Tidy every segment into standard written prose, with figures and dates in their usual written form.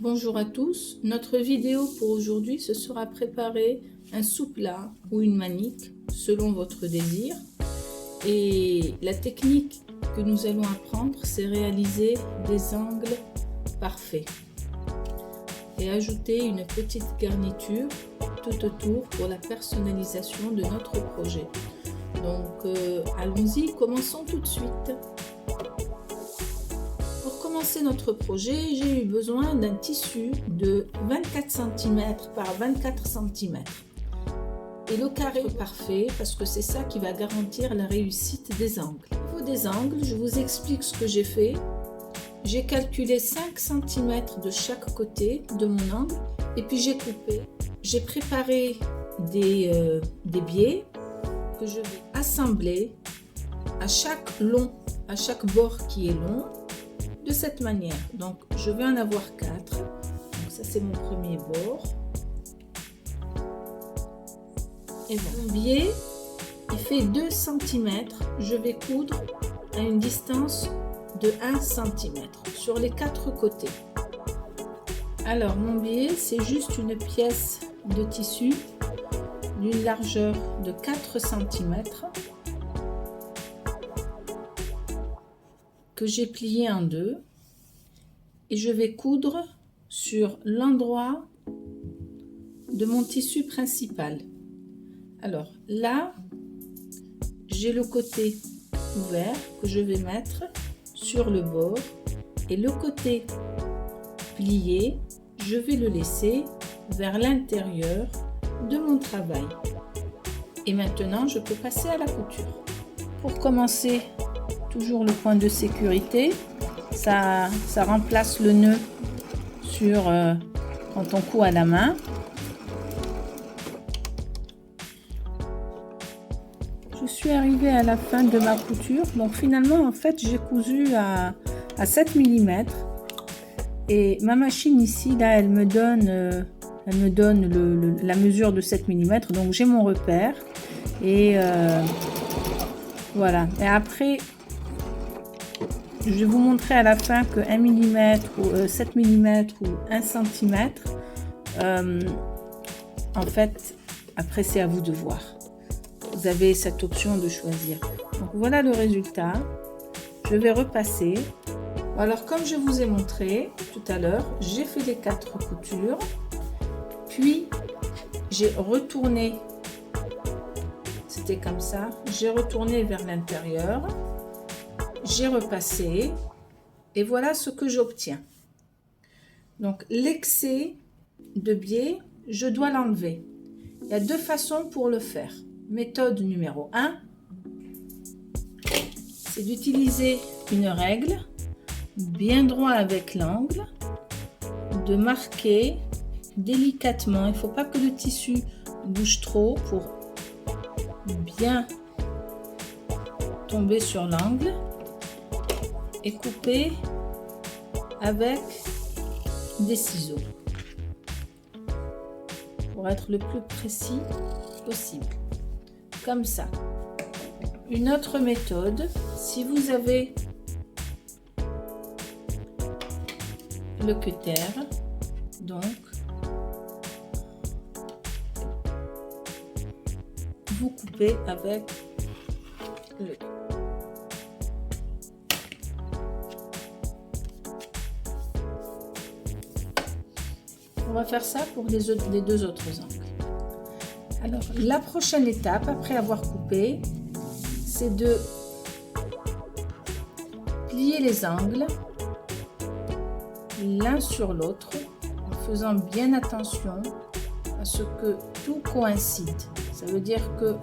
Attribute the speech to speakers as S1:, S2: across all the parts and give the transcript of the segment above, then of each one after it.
S1: Bonjour à tous, notre vidéo pour aujourd'hui ce sera préparer un sous-plat ou une manique selon votre désir, et la technique que nous allons apprendre c'est réaliser des angles parfaits et ajouter une petite garniture tout autour pour la personnalisation de notre projet. Donc allons-y, commençons tout de suite. Pour commencer notre projet, j'ai eu besoin d'un tissu de 24 cm par 24 cm. Et le carré parfait, parce que c'est ça qui va garantir la réussite des angles. Au niveau des angles, je vous explique ce que j'ai fait. J'ai calculé 5 cm de chaque côté de mon angle et puis j'ai coupé. J'ai préparé des biais que je vais assembler à chaque bord qui est long, de cette manière. Donc je vais en avoir 4. Donc ça c'est mon premier bord. Et mon biais il fait 2 cm. Je vais coudre à une distance de 1 cm sur les 4 côtés. Alors mon biais c'est juste une pièce de tissu d'une largeur de 4 cm que j'ai plié en deux, et je vais coudre sur l'endroit de mon tissu principal. Alors là j'ai le côté ouvert que je vais mettre sur le bord, et le côté plié je vais le laisser vers l'intérieur de mon travail. Et maintenant je peux passer à la couture. Pour commencer, toujours le point de sécurité, ça remplace le nœud sur quand on coud à la main. Je suis arrivée à la fin de ma couture, donc finalement en fait j'ai cousu à 7 mm, et ma machine ici là elle me donne la mesure de 7 mm, donc j'ai mon repère, et voilà. Et après je vais vous montrer à la fin que 1 mm ou 7 mm ou 1 cm, en fait après c'est à vous de voir. Vous avez cette option de choisir. Donc voilà le résultat. Je vais repasser. Alors comme je vous ai montré tout à l'heure, j'ai fait les 4 coutures, puis j'ai retourné, c'était comme ça, j'ai retourné vers l'intérieur, j'ai repassé, et voilà ce que j'obtiens. Donc l'excès de biais, je dois l'enlever. Il y a 2 façons pour le faire. Méthode numéro 1, c'est d'utiliser une règle bien droit avec l'angle, de marquer délicatement. Il ne faut pas que le tissu bouge trop pour bien tomber sur l'angle, et couper avec des ciseaux pour être le plus précis possible, comme ça. Une autre méthode, si vous avez le cutter, donc vous coupez avec le. On va faire ça pour les 2 autres angles. Alors la prochaine étape après avoir coupé, c'est de plier les angles l'un sur l'autre en faisant bien attention à ce que tout coïncide. Ça veut dire que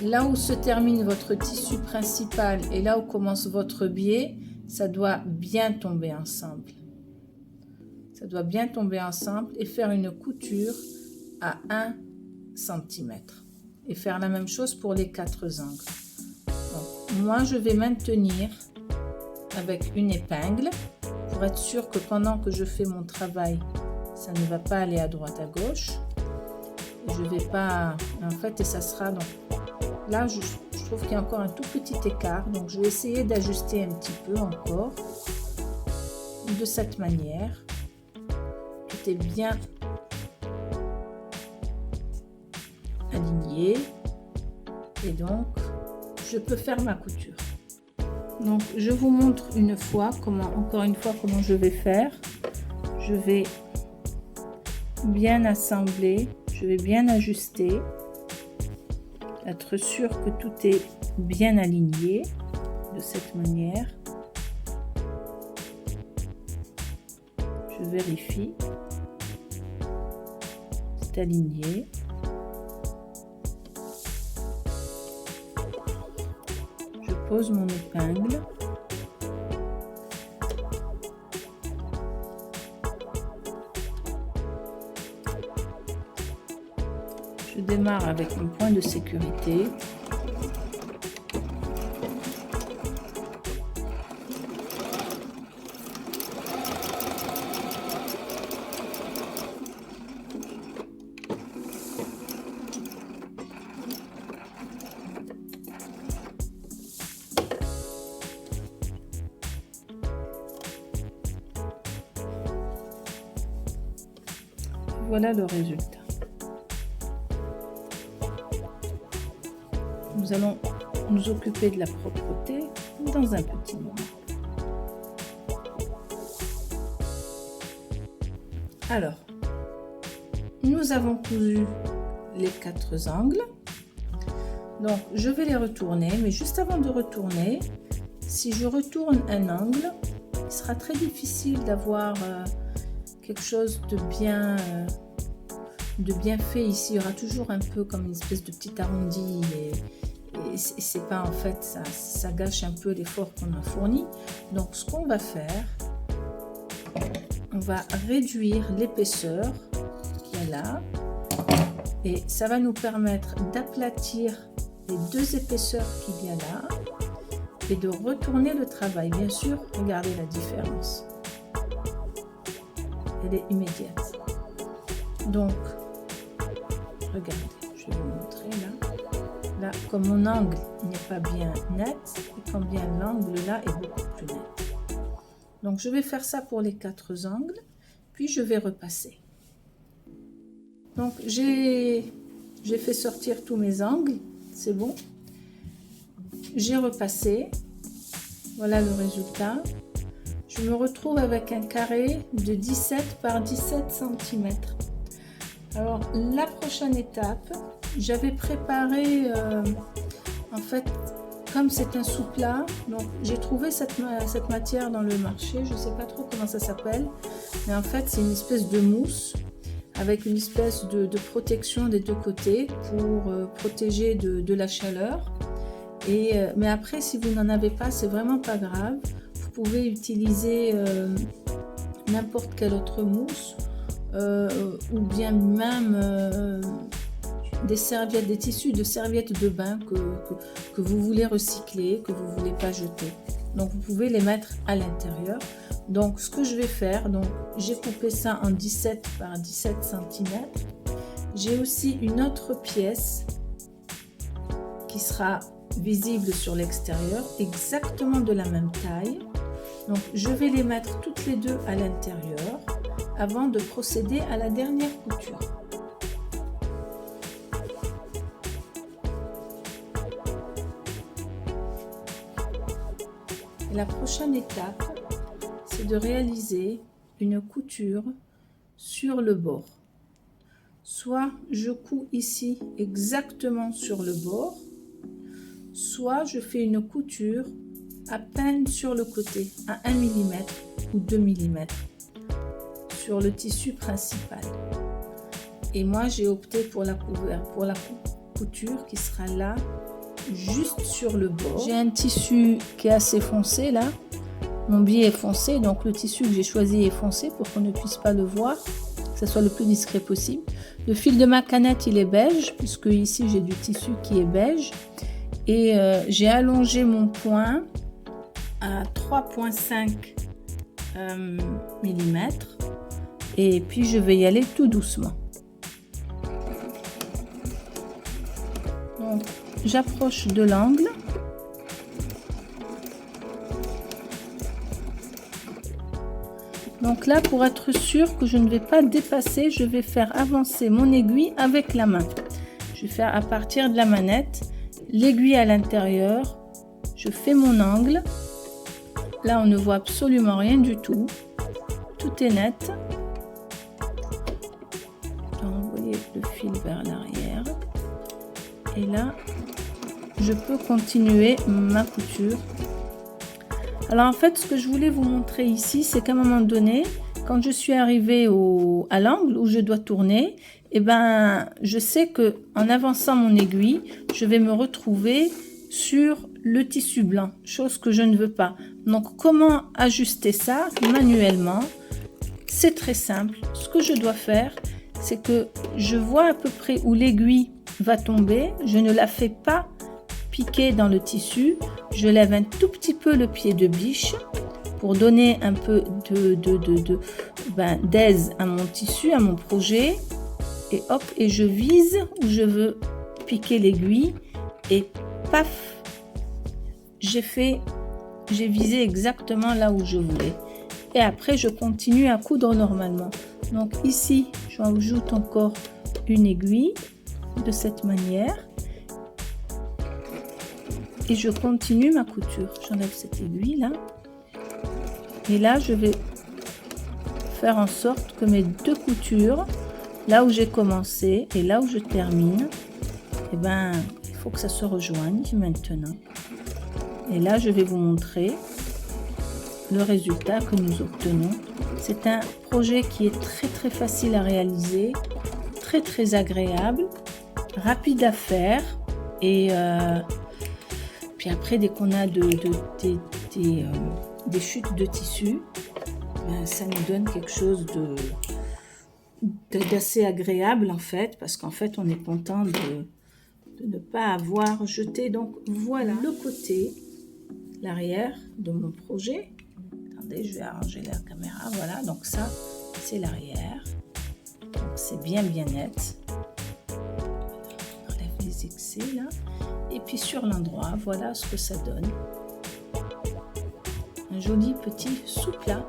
S1: là où se termine votre tissu principal et là où commence votre biais, ça doit bien tomber ensemble. Ça doit bien tomber ensemble, et faire une couture à 1 cm. Et faire la même chose pour les 4 angles. Donc, moi, je vais maintenir avec une épingle pour être sûr que pendant que je fais mon travail, ça ne va pas aller à droite à gauche. Je vais pas, en fait, et ça sera donc là, je je trouve qu'il y a encore un tout petit écart, donc je vais essayer d'ajuster un petit peu encore de cette manière. Tout est bien aligné et donc je peux faire ma couture. Donc je vous montre une fois encore une fois comment je vais faire. Je vais bien assembler, je vais bien ajuster, être sûr que tout est bien aligné de cette manière. Je vérifie, c'est aligné. Je pose mon épingle. Je démarre avec mon point de sécurité. Voilà le résultat. Nous allons nous occuper de la propreté dans un petit moment. Alors, nous avons cousu les 4 angles. Donc, je vais les retourner, mais juste avant de retourner, si je retourne un angle, il sera très difficile d'avoir quelque chose de bien fait ici. Il y aura toujours un peu comme une espèce de petit arrondi et c'est pas, en fait, ça gâche un peu l'effort qu'on a fourni. Donc ce qu'on va faire, on va réduire l'épaisseur qu'il y a là et ça va nous permettre d'aplatir les 2 épaisseurs qu'il y a là et de retourner le travail. Bien sûr, regardez la différence, elle est immédiate. Donc regardez, je vais vous montrer là, comme mon angle n'est pas bien net, et combien l'angle là est beaucoup plus net. Donc je vais faire ça pour les 4 angles, puis je vais repasser. Donc j'ai fait sortir tous mes angles, c'est bon. J'ai repassé, voilà le résultat. Je me retrouve avec un carré de 17 par 17 cm. Alors la prochaine étape, j'avais préparé, en fait, comme c'est un sous-plat, donc j'ai trouvé cette matière dans le marché, je ne sais pas trop comment ça s'appelle, mais en fait c'est une espèce de mousse avec une espèce de protection des 2 côtés pour protéger de la chaleur. Mais après, si vous n'en avez pas, c'est vraiment pas grave, vous pouvez utiliser n'importe quelle autre mousse. Ou bien même des serviettes, des tissus de serviettes de bain que vous voulez recycler, que vous ne voulez pas jeter. Donc vous pouvez les mettre à l'intérieur. Donc ce que je vais faire, donc j'ai coupé ça en 17 par 17 cm. J'ai aussi une autre pièce qui sera visible sur l'extérieur, exactement de la même taille. Donc je vais les mettre toutes les 2 à l'intérieur avant de procéder à la dernière couture. Et la prochaine étape, c'est de réaliser une couture sur le bord. Soit je couds ici exactement sur le bord, soit je fais une couture à peine sur le côté, à 1 mm ou 2 mm. Sur le tissu principal. Et moi j'ai opté pour la couture qui sera là juste sur le bord. J'ai un tissu qui est assez foncé là, mon biais est foncé, donc le tissu que j'ai choisi est foncé pour qu'on ne puisse pas le voir, que ce soit le plus discret possible. Le fil de ma canette il est beige, puisque ici j'ai du tissu qui est beige, et j'ai allongé mon point à 3,5 mm. Et puis je vais y aller tout doucement. Donc j'approche de l'angle. Donc là, pour être sûr que je ne vais pas dépasser, je vais faire avancer mon aiguille avec la main. Je vais faire à partir de la manette, l'aiguille à l'intérieur, je fais mon angle. Là, on ne voit absolument rien du tout. Tout est net. Envoyer le fil vers l'arrière. Et là, je peux continuer ma couture. Alors en fait, ce que je voulais vous montrer ici, c'est qu'à un moment donné, quand je suis arrivée à l'angle où je dois tourner, eh ben, je sais que en avançant mon aiguille, je vais me retrouver sur le tissu blanc, chose que je ne veux pas. Donc comment ajuster ça manuellement? C'est très simple. Ce que je dois faire, c'est que je vois à peu près où l'aiguille va tomber. Je ne la fais pas piquer dans le tissu. Je lève un tout petit peu le pied de biche pour donner un peu d'aise à mon tissu, à mon projet. Et hop, et je vise où je veux piquer l'aiguille. Et paf, j'ai visé exactement là où je voulais. Et après, je continue à coudre normalement. Donc ici, j'ajoute encore une aiguille de cette manière. Et je continue ma couture. J'enlève cette aiguille là. Et là, je vais faire en sorte que mes deux coutures, là où j'ai commencé et là où je termine, eh ben, il faut que ça se rejoigne maintenant. Et là, je vais vous montrer le résultat que nous obtenons. C'est un projet qui est très facile à réaliser, très agréable, rapide à faire et puis après, dès qu'on a des chutes de tissu, ben, ça nous donne quelque chose d'assez agréable en fait, parce qu'en fait, on est content de ne pas avoir jeté. Donc voilà le côté, l'arrière de mon projet. Attendez, je vais arranger la caméra. Voilà, donc ça, c'est l'arrière. C'est bien net. On enlève les excès là. Et puis sur l'endroit, voilà ce que ça donne. Un joli petit sous-plat.